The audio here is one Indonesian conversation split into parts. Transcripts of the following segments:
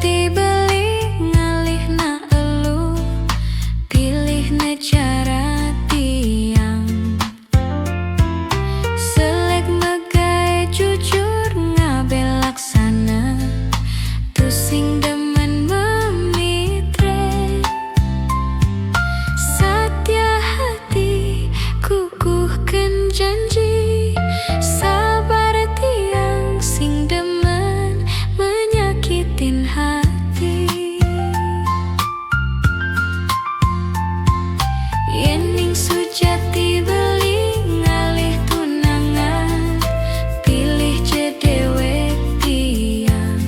sujati beli ngalih na elu pilih na cara tiang selek megai jujur ngabe laksana tusing demen memitre satya hati kukuhkan janji sabar tiang sing demen menyakitin hati yening sujati beli ngalih tunangan pilih jedewek tiang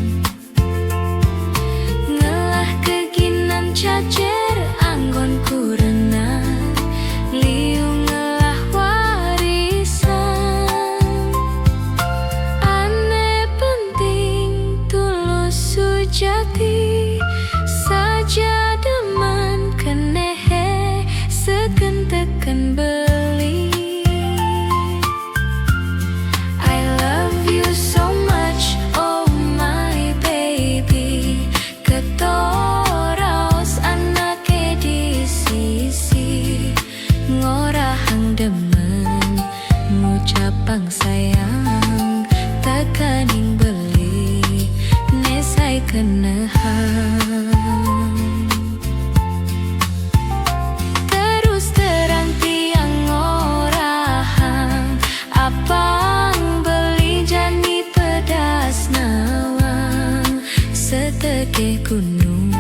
ngelah keginan cacer anggon kurena liu ngelah warisan ane penting tulus sujati saja deman kenehe seken teken beli I love you so much oh my baby ketoraos anake di sisi ngorahang demen ngucapang sayang tekaning beli nesai kenehang terus terang tiang ngorahang apang beli jani pedas nawang setegeh gunung